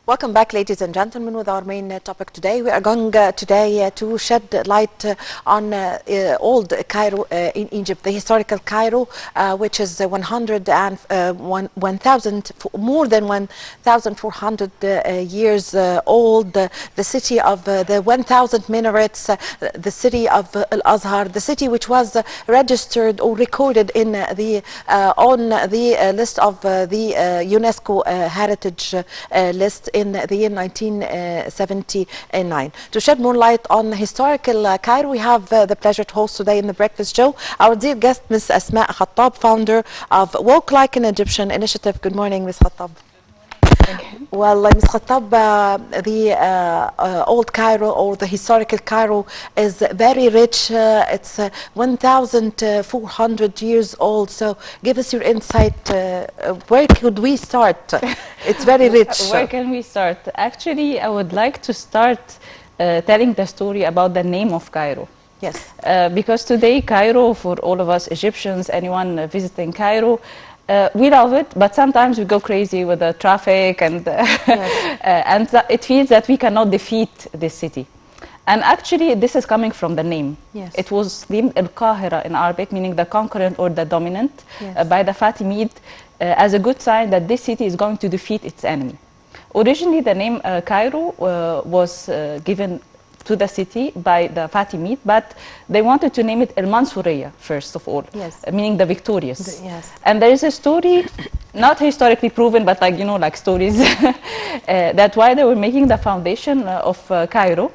Welcome back, ladies and gentlemen, with our main topic today. We are going today to shed light on old Cairo in Egypt, the historical Cairo, which is 1,000, more than 1,400 years old. The city of the 1,000 minarets, the city of Al-Azhar, the city which was registered or recorded in the on the list of the UNESCO heritage list in the year 1979. To shed more light on historical Cairo, we have the pleasure to host today in the breakfast show our dear guest, Ms. Asmaa Khatab, founder of Walk Like an Egyptian initiative. Good morning, Ms. Khatab. Well, Ms. Khatab, the old Cairo or the historical Cairo is very rich. It's 1,400 years old. So give us your insight. Where could we start? It's very rich. Where can we start? Actually, I would like to start telling the story about the name of Cairo. Yes. Because today, Cairo, for all of us Egyptians, anyone visiting Cairo, we love it, but sometimes we go crazy with the traffic and and it feels that we cannot defeat this city. And actually, this is coming from the name. Yes. It was named Al-Qahira in Arabic, meaning the conquerant or the dominant, by the Fatimid, as a good sign that this city is going to defeat its enemy. Originally, the name Cairo was given to the city by the Fatimid, but they wanted to name it El Mansuriya first of all, meaning the victorious. And there is a story, not historically proven, but like, you know, like stories, that while they were making the foundation of Cairo,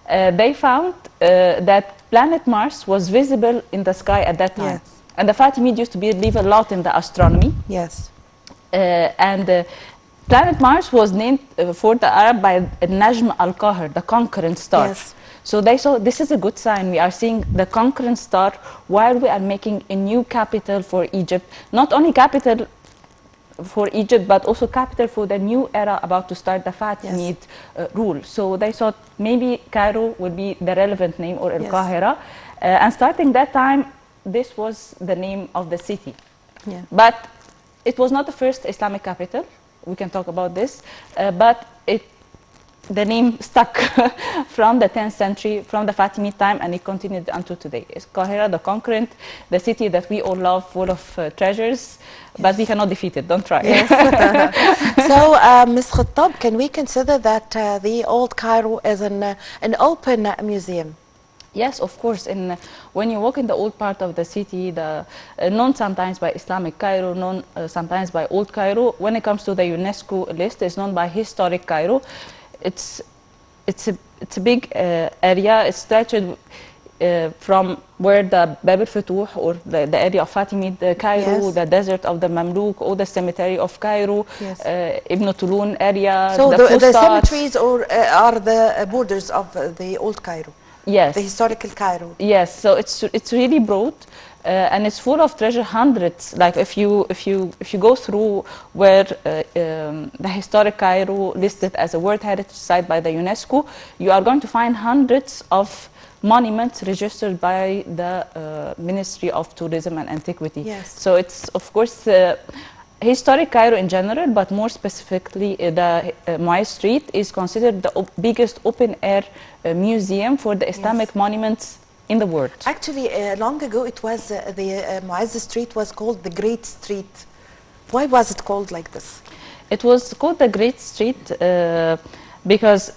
they found that planet Mars was visible in the sky at that time. And the Fatimid used to believe a lot in the astronomy. Planet Mars was named for the Arab by Najm al-Qahir, the conquerant star. So they saw this is a good sign. We are seeing the conquerant star while we are making a new capital for Egypt. Not only capital for Egypt, but also capital for the new era about to start, the Fatimid rule. So they thought maybe Cairo would be the relevant name, or Al-Qahira. And starting that time, this was the name of the city. But it was not the first Islamic capital. We can talk about this, but the name stuck from the 10th century, from the Fatimid time, and it continued until today. It's Qahira, the conquerant, the city that we all love, full of treasures, but we cannot defeat it. Don't try. So, Ms. Khattab, can we consider that the old Cairo is an open museum? Yes, of course. And when you walk in the old part of the city, known sometimes by Islamic Cairo, known sometimes by Old Cairo, when it comes to the UNESCO list, it's known by Historic Cairo. It's a big area. It's stretched from where the Bab al-Futuh, or the area of Fatimid Cairo, the desert of the Mamluk, or the cemetery of Cairo, Ibn Tulun area. So the cemeteries are the borders of the old Cairo. Yes. The historical Cairo. Yes, so it's really broad, and it's full of treasure, hundreds. Like if you go through where the historic Cairo listed as a World Heritage Site by the UNESCO, you are going to find hundreds of monuments registered by the Ministry of Tourism and Antiquity. So it's of course historic Cairo in general, but more specifically the Mu'ayz Street is considered the biggest open-air museum for the Islamic monuments in the world. Actually, long ago it was the Mu'ayz Street was called the Great Street. Why was it called like this? It was called the Great Street because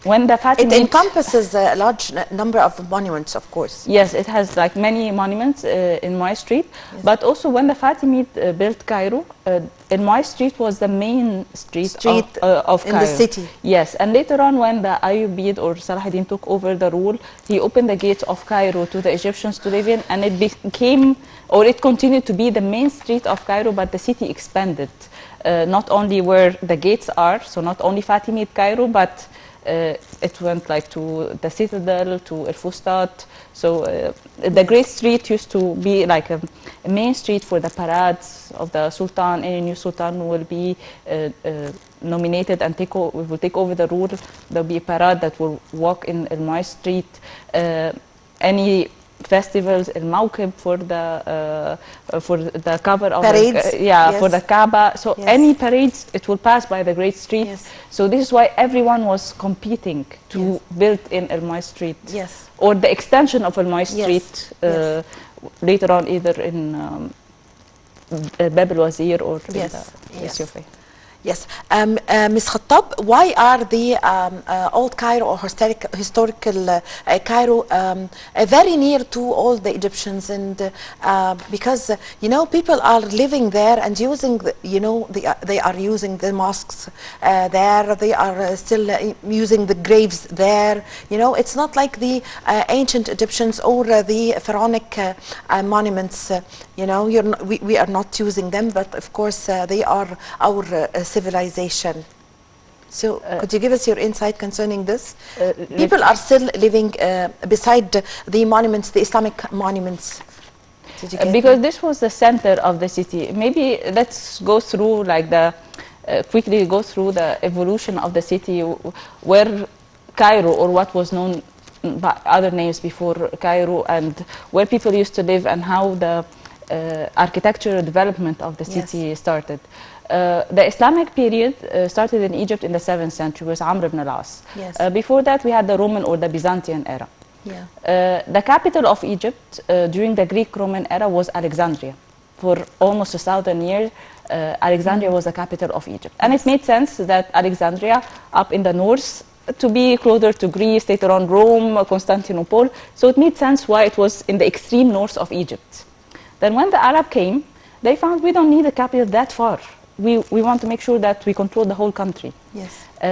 when the Fatimid... It encompasses a large number of monuments, of course. Yes, it has like many monuments in Mu'ayz Street, but also when the Fatimid built Cairo, Mu'ayz Street was the main street of Cairo. In the city. Yes, and later on when the Ayyubid or Salahuddin took over the rule, he opened the gates of Cairo to the Egyptians to live in, and it became, or it continued to be the main street of Cairo, but the city expanded. Not only where the gates are, so not only Fatimid Cairo, but it went like to the Citadel, to El Fustat. So the Great Street used to be like a main street for the parades of the Sultan. Any new Sultan will be nominated and will take over the rule. There will be a parade that will walk in El Mu'ayz Street. Any festivals, al-Mawkib for the cover of Parades. for the Kaaba. So any parades, it will pass by the Great Street. So this is why everyone was competing to build in Al-Moy Street. Or the extension of Al-Moy Street later on, either in Bab al-Wazir or in the Youssoufia. Yes. Ms. Khatab, why are the old Cairo or historical Cairo very near to all the Egyptians? And because, you know, people are living there and using, they are using the mosques there, they are still using the graves there. You know, it's not like the ancient Egyptians or the pharaonic monuments. You know, we are not using them, but of course they are our civilization. So could you give us your insight concerning this? People are still living beside the monuments, the Islamic monuments. Because this was the center of the city. Maybe let's go through like the quickly go through the evolution of the city, where Cairo, or what was known by other names before Cairo, and where people used to live, and how the architectural development of the city started. The Islamic period started in Egypt in the 7th century with Amr ibn al-As. Before that, we had the Roman or the Byzantine era. The capital of Egypt during the Greek-Roman era was Alexandria. For almost 1,000 years, Alexandria was the capital of Egypt. And it made sense that Alexandria, up in the north, to be closer to Greece, later on Rome, Constantinople. So it made sense why it was in the extreme north of Egypt. Then when the Arab came, they found we don't need a capital that far. We want to make sure that we control the whole country.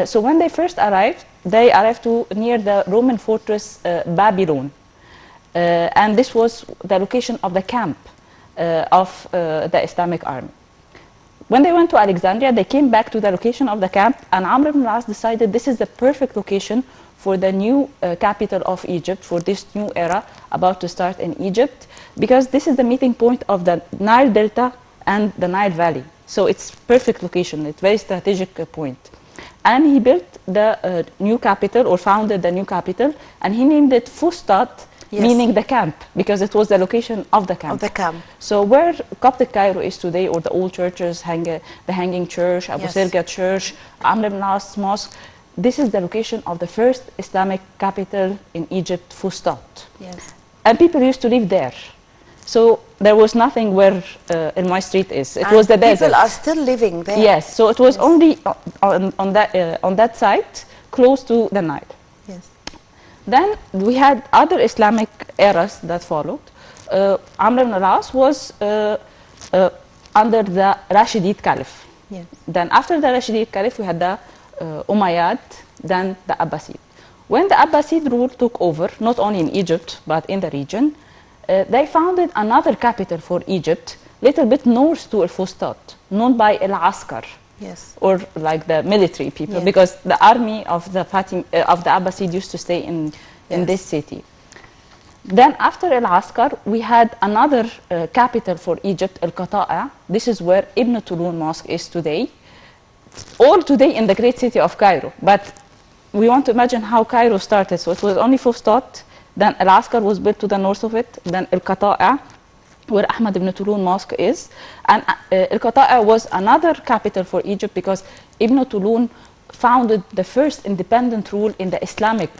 So when they first arrived, they arrived to near the Roman fortress Babylon. And this was the location of the camp of the Islamic army. When they went to Alexandria, they came back to the location of the camp, and Amr ibn al-As decided this is the perfect location for the new capital of Egypt, for this new era about to start in Egypt, because this is the meeting point of the Nile Delta and the Nile Valley. So it's perfect location, it's very strategic point. And he built the new capital, or founded the new capital, and he named it Fustat, meaning the camp, because it was the location of the camp. So where Coptic Cairo is today, or the old churches, the Hanging Church, Abu Sirga Church, Amr ibn al-As Mosque, this is the location of the first Islamic capital in Egypt, Fustat. And people used to live there. So there was nothing where Al-Moy Street is. It was the desert. People are still living there. Yes, so it was only on that site, close to the Nile. Then we had other Islamic eras that followed. Amr ibn al-As was under the Rashidid Caliph. Then after the Rashidid Caliph, we had the Umayyad, then the Abbasid. When the Abbasid rule took over, not only in Egypt, but in the region, they founded another capital for Egypt, little bit north to Al-Fustat, known by Al-Askar, or like the military people, because the army of the Abbasid used to stay in this city. Then after Al-Askar, we had another capital for Egypt, Al-Qata'a. This is where Ibn Tulun Mosque is today, all today in the great city of Cairo. But we want to imagine how Cairo started. So it was only Fustat, then Al-Askar was built to the north of it, then Al-Qata'a, where Ahmad ibn Tulun Mosque is. And Al-Qata'a was another capital for Egypt because Ibn Tulun founded the first independent rule in the Islamic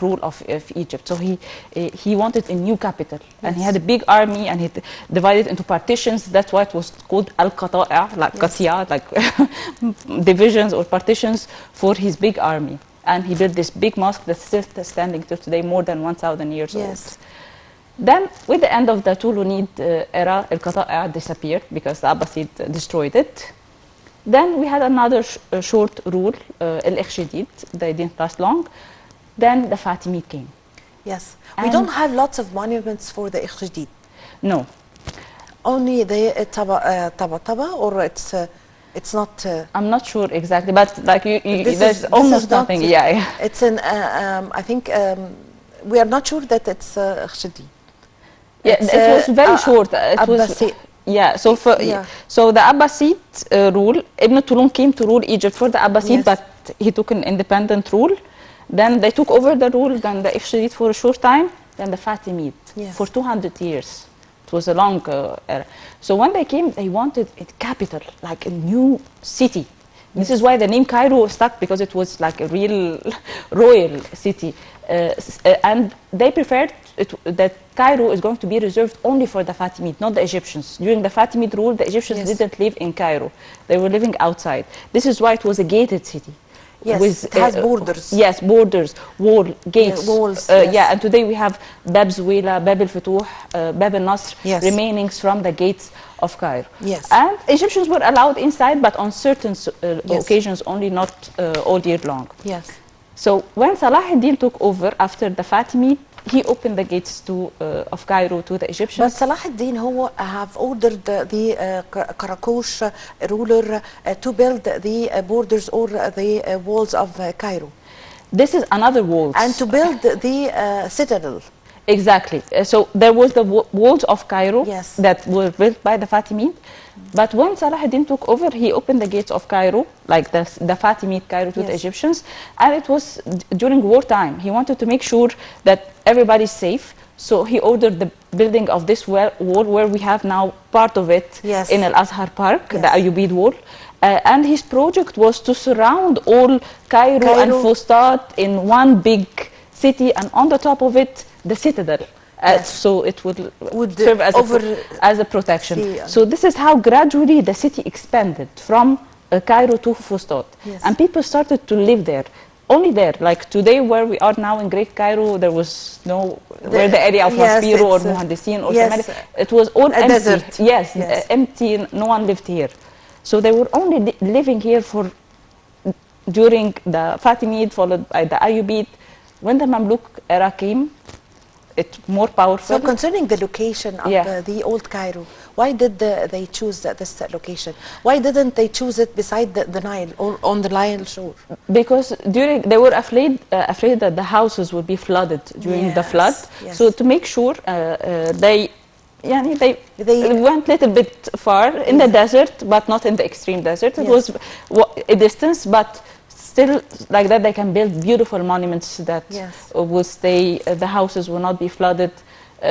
rule of Egypt. So he wanted a new capital, and he had a big army, and he divided into partitions. That's why it was called Al-Qata'a, like Qatiyat, like divisions or partitions for his big army. And he built this big mosque that's still standing till today, more than 1,000 years old. Then, with the end of the Tulunid era, Al-Qata'a disappeared because the Abbasid destroyed it. Then we had another short rule, Al-Ikhshidid. They didn't last long. Then the Fatimid came. We don't have lots of monuments for the Ikhshidid. No. Only the Taba, or it's not. I'm not sure exactly, but like there's almost nothing. It's an. I think we are not sure that it's Ikhshidid. It was very short. It was. So the Abbasid rule, Ibn Tulun came to rule Egypt for the Abbasid, but he took an independent rule. Then they took over the rule, then the Ikhshidid for a short time, than the Fatimid Yes. for 200 years. It was a long era. So when they came, they wanted a capital, like a new city. This is why the name Cairo stuck, because it was like a real royal city. And they preferred that Cairo is going to be reserved only for the Fatimid, not the Egyptians. During the Fatimid rule, the Egyptians Yes. didn't live in Cairo. They were living outside. This is why it was a gated city. Yes, it has borders. Yes, borders, wall, gates. Walls, Yeah, yes. and today we have Bab Zuwela, Bab al-Futuh, Bab al-Nasr, Yes. remainings from the gates of Cairo. Yes. And Egyptians were allowed inside, but on certain Yes. occasions only, not all year long. Yes. So when Salah ad-Din took over after the Fatimid, he opened the gates of Cairo to the But Egyptians. Salah ad-Din who have ordered the Karakosh ruler to build the borders or the walls of Cairo, This is another walls. and to build the citadel. Exactly. So there was the walls of Cairo Yes. that were built by the Fatimid. But when Salah ad-Din took over, he opened the gates of Cairo, like the Fatimid Cairo, to the Yes. Egyptians. And it was during wartime. He wanted to make sure that everybody's safe. So he ordered the building of this wall where we have now part of it Yes. in Al-Azhar Park, the Yes. Ayyubid wall. And his project was to surround all Cairo and Cairo. Fustat in one big city, and on the top of it, the citadel. Yes. So it would Would serve as as a protection. So this is how gradually the city expanded from Cairo to Fustat. Yes. And people started to live there. Only there, like today where we are now in Great Cairo, there was no, where the area of Yes, Maspiro or it's, Muhandisin or yes, Samari, it was all a empty. desert. Yes, Yes. empty, no one lived here. So they were only living here for during the Fatimid, followed by the Ayyubid. When the Mamluk era came, it's more powerful. So concerning the location of Yeah. the old Cairo, why did they choose this location? Why didn't they choose it beside the Nile or on the Nile shore? Because they were afraid that the houses would be flooded during the Yes, flood. yes. So to make sure, they They- went a little bit far in the desert, but not in the extreme desert. It Yes. was a distance, but still like that they can build beautiful monuments that Yes. will stay. The houses will not be flooded.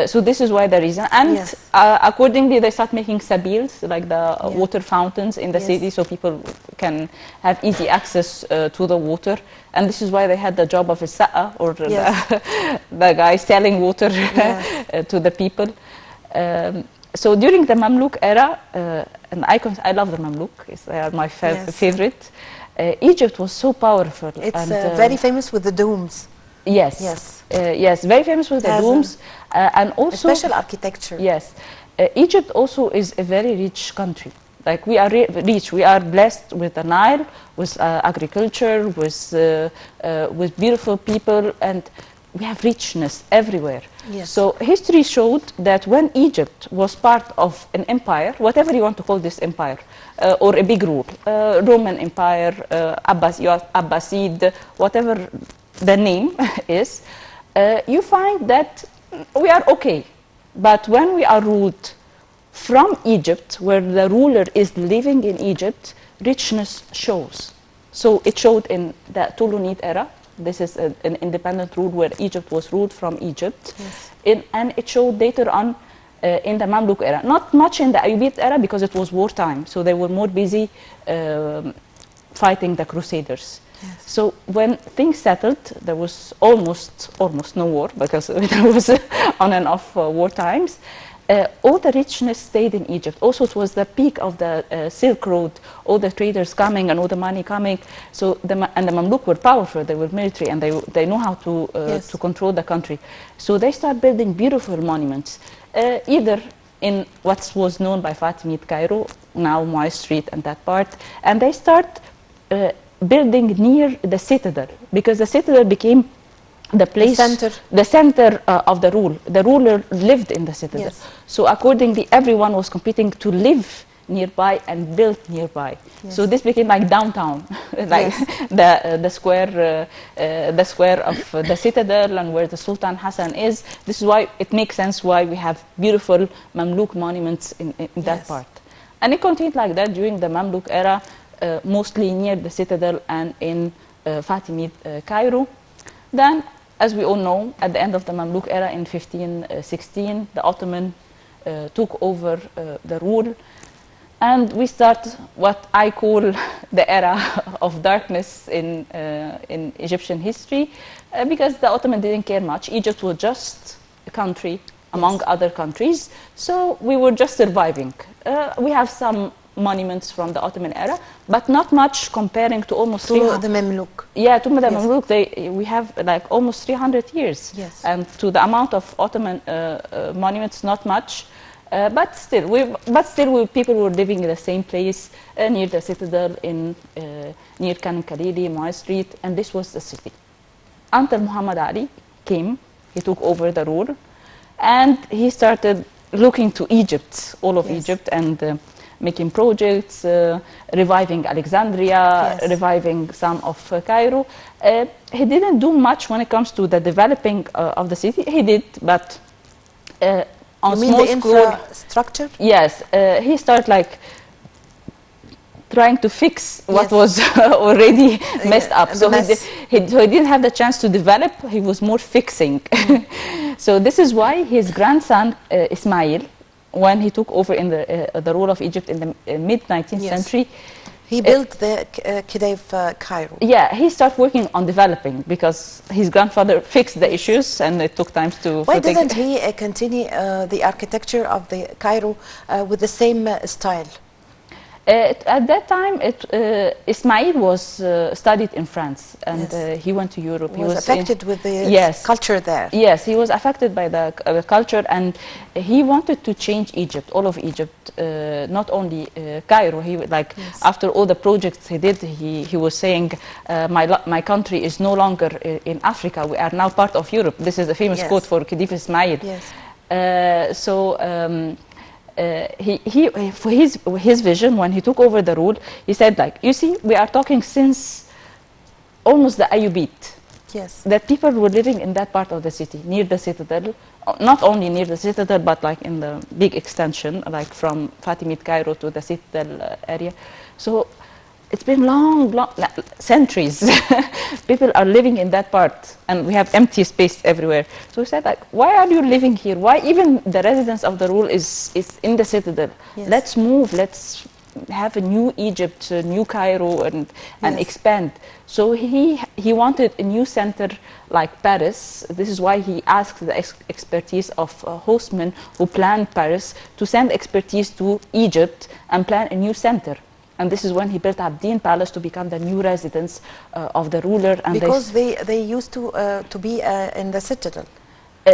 So this is why the reason. And Yes. accordingly, they start making sabils, like the water fountains in the Yes. city, so people can have easy access to the water. And this is why they had the job of a sa'a, or Yes. the guy selling water Yes. to the people. So during the Mamluk era, and I love the Mamluk, they are my Yes. favorite. Egypt was so powerful. It's and, very famous with the domes. Yes. Yes. Yes, very famous with the Has a- domes. And also, Special architecture. yes, Egypt also is a very rich country. Like we are rich, we are blessed with the Nile, with agriculture, with beautiful people, and we have richness everywhere. Yes. So history showed that when Egypt was part of an empire, whatever you want to call this empire, or a big rule, Roman Empire, Abbasid, whatever the name is, you find that we are okay. But when we are ruled from Egypt, where the ruler is living in Egypt, richness shows. So it showed in the Tulunid era. This is an independent rule where Egypt was ruled from Egypt. Yes. And it showed later on in the Mamluk era. Not much in the Ayyubid era because it was wartime. So they were more busy fighting the Crusaders. Yes. So when things settled, there was almost no war because there was on and off war times. All the richness stayed in Egypt. Also, it was the peak of the Silk Road. All the traders coming and all the money coming. So the Mamluk were powerful. They were military and they know how to Yes. to control the country. So they start building beautiful monuments, either in what was known by Fatimid Cairo, now Moy Street and that part, and they start building near the citadel because the citadel became the place, the center of the rule. The ruler lived in the citadel. Yes. So accordingly, everyone was competing to live nearby and build nearby. Yes. So this became like downtown, like the square of the citadel and where the Sultan Hassan is. This is why it makes sense why we have beautiful Mamluk monuments in that Yes. part. And it continued like that during the Mamluk era, mostly near the citadel and in Fatimid Cairo. Then as we all know, at the end of the Mamluk era in 1516, the Ottoman took over the rule. And we start what I call the era of darkness in Egyptian history, because the Ottoman didn't care much. Egypt was just a country among other countries, so we were just surviving. We have some monuments from the Ottoman era, but not much comparing to almost to the Mamluk. Yeah, to the Mamluk, we have like almost 300 years. Yes. And to the amount of Ottoman monuments, not much. But still, people were living in the same place near the citadel, near Khan Khalili, Moy Street, and this was the city. Until Muhammad Ali came, he took over the rule, and he started looking to Egypt, all of Egypt, and making projects, reviving Alexandria, reviving some of Cairo. He didn't do much when it comes to the developing of the city. He did, but on you mean small the scale, infrastructure? Yes, he started like trying to fix what was already messed up. So he didn't have the chance to develop. He was more fixing. So this is why his grandson Ismail, when he took over in the rule of Egypt in the mid-19th century, he built the Khedive Cairo. Yeah, he started working on developing because his grandfather fixed the issues, and it took time to. Why didn't he continue the architecture of the Cairo with the same style? At that time, Ismail was studied in France, and he went to Europe. He was affected with the culture there. Yes, he was affected by the culture, and he wanted to change Egypt, all of Egypt, not only Cairo. He after all the projects he did, he was saying, my country is no longer in Africa. We are now part of Europe. This is a famous quote for Khedive Ismail. Yes. For his vision, when he took over the rule, he said, like, you see, we are talking since almost the Ayyubid. Yes. That people were living in that part of the city, near the citadel, not only near the citadel, but like in the big extension, like from Fatimid Cairo to the citadel area. So it's been long centuries. People are living in that part, and we have empty space everywhere. So we said, like, why are you living here? Why even the residence of the rule is in the citadel? Yes. Let's move. Let's have a new Egypt, a new Cairo, and expand. So he wanted a new center like Paris. This is why he asked the expertise of hostmen who planned Paris to send expertise to Egypt and plan a new center. And this is when he built Abdin Palace to become the new residence of the ruler. And because they used to be in the citadel.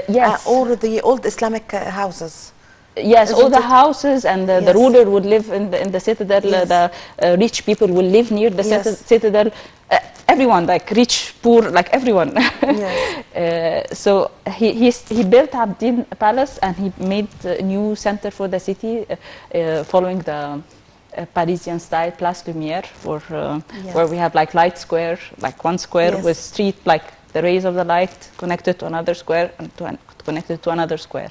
Yes. Or the old Islamic houses. Yes, all the houses, and the ruler would live in the citadel. The rich people will live near the citadel. Everyone, like rich, poor, like everyone. Yes. So he built Abdin Palace, and he made a new center for the city, following the Parisian style, Place Lumière, where we have like light square, like one square with street, like the rays of the light connected to another square and connected to another square.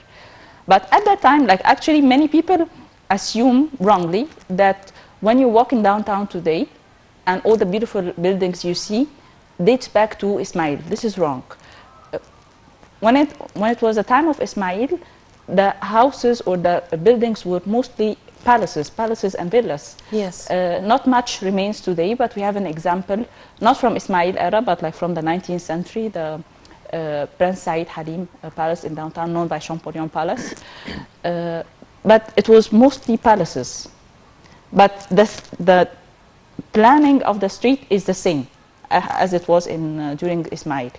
But at that time, like actually many people assume wrongly that when you walk in downtown today and all the beautiful buildings you see dates back to Ismail. This is wrong. When it was the time of Ismail, the houses or the buildings were mostly palaces and villas. Yes. Not much remains today, but we have an example, not from Ismail era, but like from the 19th century, the Prince Said Halim Palace in downtown, known by Champollion Palace. But it was mostly palaces. But the planning of the street is the same as it was during Ismail.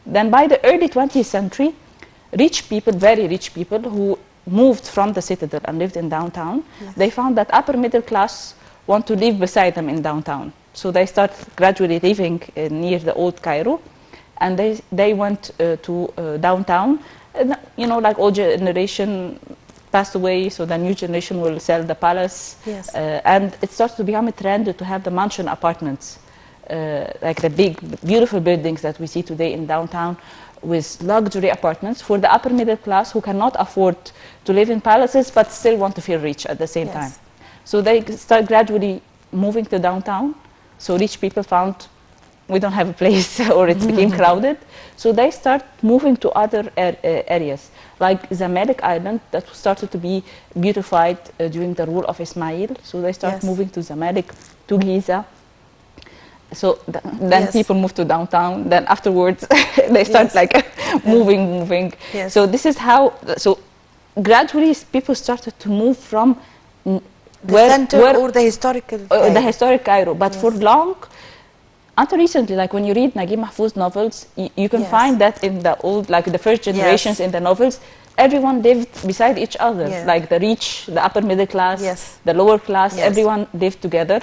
Then by the early 20th century, rich people, very rich people who moved from the citadel and lived in downtown, they found that upper middle class want to live beside them in downtown. So they start gradually living near the old Cairo, and they went to downtown. You know, like old generation passed away, so the new generation will sell the palace. Yes. And it starts to become a trend to have the mansion apartments, like the big, beautiful buildings that we see today in downtown, with luxury apartments for the upper middle class who cannot afford to live in palaces but still want to feel rich at the same time. So they start gradually moving to downtown. So rich people found we don't have a place or it became crowded. So they start moving to other areas, like Zamalek Island that started to be beautified during the rule of Ismail. So they start moving to Zamalek, to Giza. So then people move to downtown. Then afterwards, they start like moving. So this is how. So gradually, people started to move from the center or the historical the historic Cairo. But for long, until recently, like when you read Naguib Mahfouz novels, you can find that in the old, like the first generations in the novels, everyone lived beside each other, like the rich, the upper middle class, the lower class, everyone lived together.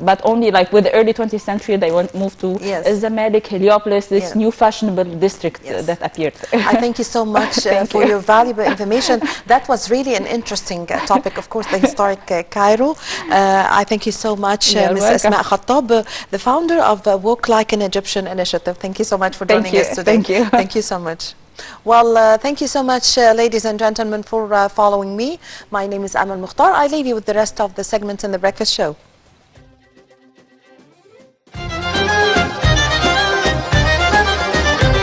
But only like with the early 20th century, they moved to Zamalek, Heliopolis, this new fashionable district that appeared. I thank you so much for your valuable information. That was really an interesting topic, of course, the historic Cairo. I thank you so much, Ms. Asmaa Khatab, the founder of Walk Like an Egyptian initiative. Thank you so much for joining us today. Thank you. Thank you so much. Well, thank you so much, ladies and gentlemen, for following me. My name is Amal Mukhtar. I leave you with the rest of the segments in the Breakfast Show.